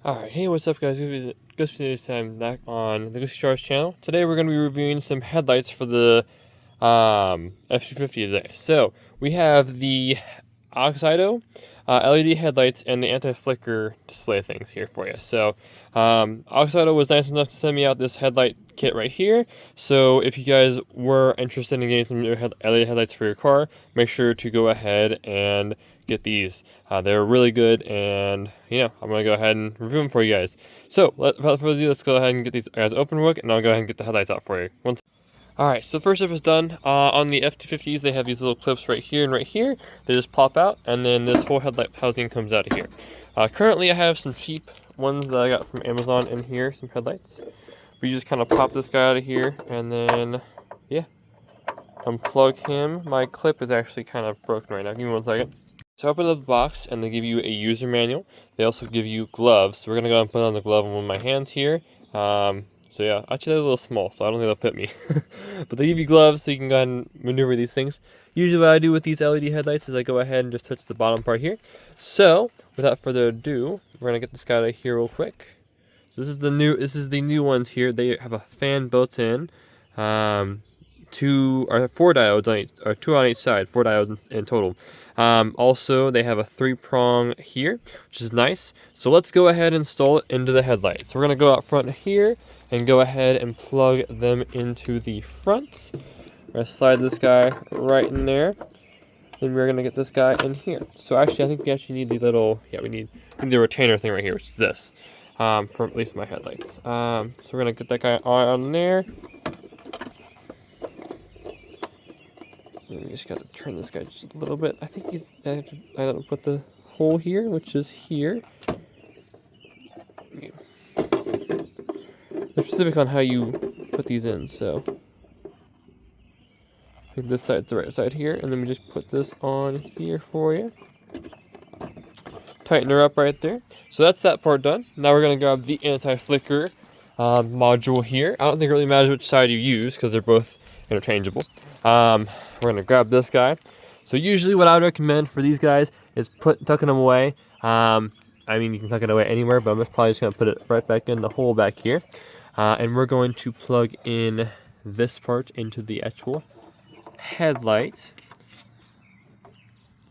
Alright, hey, what's up guys? Ghost this time back on the Ghosty Stars channel. Today we're going to be reviewing some headlights for the F250 today. So, we have the AUXITO LED headlights and the anti-flicker display things here for you. So, AUXITO was nice enough to send me out this headlight kit right here. So, if you guys were interested in getting some new LED headlights for your car, make sure to go ahead and get these. They're really good, and I'm gonna go ahead and review them for you guys. So without further ado, let's go ahead and get these guys open real quick, and I'll go ahead and get the headlights out for you. Alright, so first step is done. On the F250s, they have these little clips right here and right here. They just pop out, and then this whole headlight housing comes out of here. Currently, I have some cheap ones that I got from Amazon in here, some headlights. We just kind of pop this guy out of here, and then, yeah, unplug him. My clip is actually kind of broken right now. Give me 1 second. So open up the box, and they give you a user manual. They also give you gloves. So we're going to go and put on the glove on one of my hands here. So yeah, actually they're a little small, so I don't think they'll fit me. But they give you gloves so you can go ahead and maneuver these things. Usually what I do with these LED headlights is I go ahead and just touch the bottom part here. So without further ado, we're going to get this guy out of here real quick. So this is the new ones here. They have a fan built in. 2 or 4 diodes on each, or 2 on each side, 4 diodes in total. Also, they have a 3-prong here, which is nice. So let's go ahead and install it into the headlight. So we're going to go out front here and go ahead and plug them into the front. We're going to slide this guy right in there. Then we're going to get this guy in here. So actually, I think we actually need the little, we need the retainer thing right here, which is this, for at least my headlights. So we're going to get that guy on there. We just gotta turn this guy just a little bit. I think I gotta put the hole here, which is here. They're specific on how you put these in, so I think this side's the right side here, and then we just put this on here for you. Tighten her up right there. So that's that part done. Now we're gonna grab the anti-flicker module here. I don't think it really matters which side you use because they're both interchangeable. We're gonna grab this guy. So usually what I would recommend for these guys is tucking them away. I mean, you can tuck it away anywhere, but I'm probably just gonna put it right back in the hole back here. And we're going to plug in this part into the actual headlight.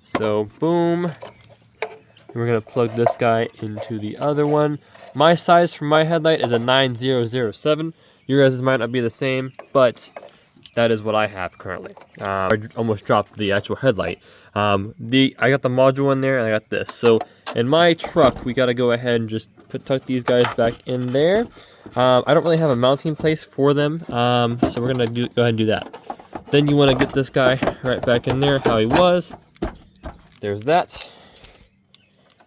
So boom. We're gonna plug this guy into the other one. My size for my headlight is a 9007. Your guys might not be the same, but that is what I have currently. I almost dropped the actual headlight. I got the module in there, and I got this. So in my truck, we got to go ahead and just tuck these guys back in there. I don't really have a mounting place for them, so we're gonna go ahead and do that. Then you want to get this guy right back in there, how he was. There's that.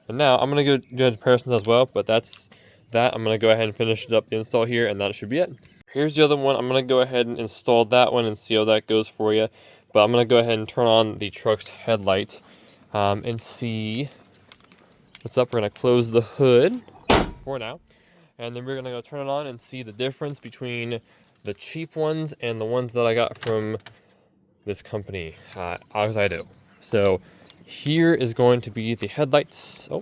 And now I'm gonna go do comparisons as well, but that's that. I'm gonna go ahead and finish it up the install here, and that should be it. Here's the other one. I'm going to go ahead and install that one and see how that goes for you. But I'm going to go ahead and turn on the truck's headlight and see what's up. We're going to close the hood for now. And then we're going to go turn it on and see the difference between the cheap ones and the ones that I got from this company, AUXITO. So here is going to be the headlights. Oh,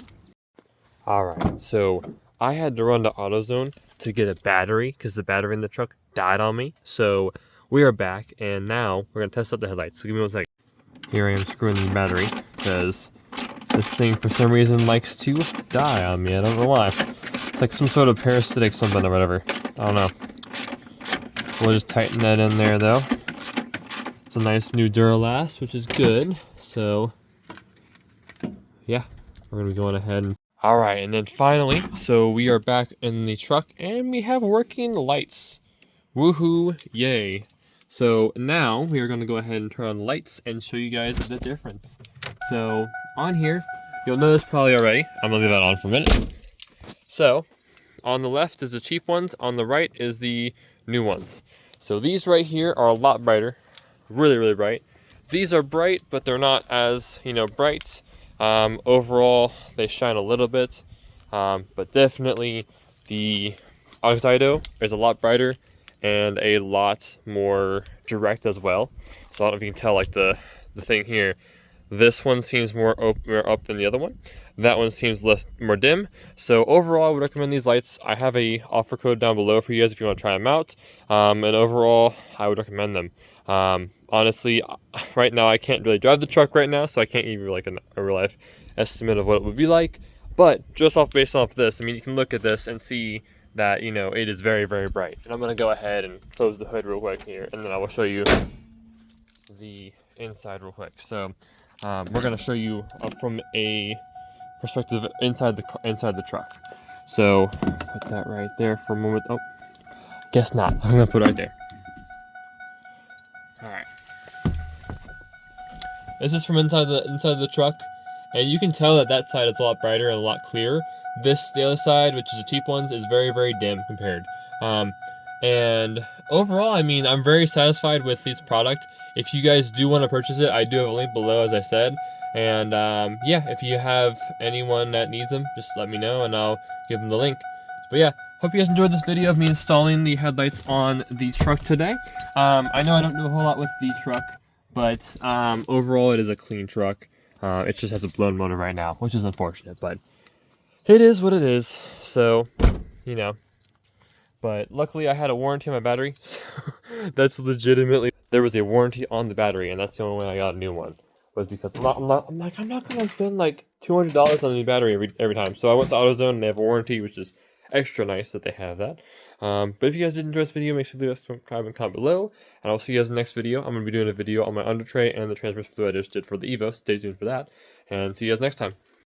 all right. So I had to run to AutoZone to get a battery because the battery in the truck died on me. So we are back, and now we're gonna test out the headlights. So give me 1 second. Here I am screwing the battery because this thing for some reason likes to die on me. I don't know why. It's like some sort of parasitic something or whatever. I don't know. We'll just tighten that in there though. It's a nice new Duralast, which is good. So yeah, we're gonna be going ahead and alright, and then finally, so we are back in the truck and we have working lights. Woohoo, yay. So now we are going to go ahead and turn on the lights and show you guys the difference. So on here, you'll know this probably already. I'm going to leave that on for a minute. So on the left is the cheap ones, on the right is the new ones. So these right here are a lot brighter, really, really bright. These are bright, but they're not as, bright. Overall, they shine a little bit, but definitely the AUXITO is a lot brighter and a lot more direct as well. So I don't know if you can tell, like the thing here, This one seems more up than the other one. That one seems more dim. So overall, I would recommend these lights. I have a offer code down below for you guys if you want to try them out. And overall, I would recommend them. Honestly, right now I can't really drive the truck right now, so I can't give you like a real life estimate of what it would be like. But just based off this, I mean, you can look at this and see that, you know, it is very, very bright. And I'm going to go ahead and close the hood real quick here, and then I will show you the inside real quick. So we're going to show you from a perspective inside the truck. So put that right there for a moment. Oh, guess not. I'm going to put it right there. All right. This is from inside the truck, and you can tell that that side is a lot brighter and a lot clearer. The other side, which is the cheap ones, is very, very dim compared. And overall, I mean, I'm very satisfied with this product. If you guys do want to purchase it, I do have a link below, as I said. And yeah, if you have anyone that needs them, just let me know and I'll give them the link. But yeah, hope you guys enjoyed this video of me installing the headlights on the truck today. I know I don't do a whole lot with the truck, but overall it is a clean truck. It just has a blown motor right now, which is unfortunate, but it is what it is. So, you know. But luckily I had a warranty on my battery, so that's legitimately, there was a warranty on the battery, and that's the only way I got a new one. Was because I'm not gonna spend like $200 on a new battery every time. So I went to AutoZone and they have a warranty, which is extra nice that they have that. But if you guys did enjoy this video, make sure to subscribe and comment below. And I'll see you guys in the next video. I'm going to be doing a video on my under tray and the transmission fluid I just did for the Evo. Stay tuned for that. And see you guys next time.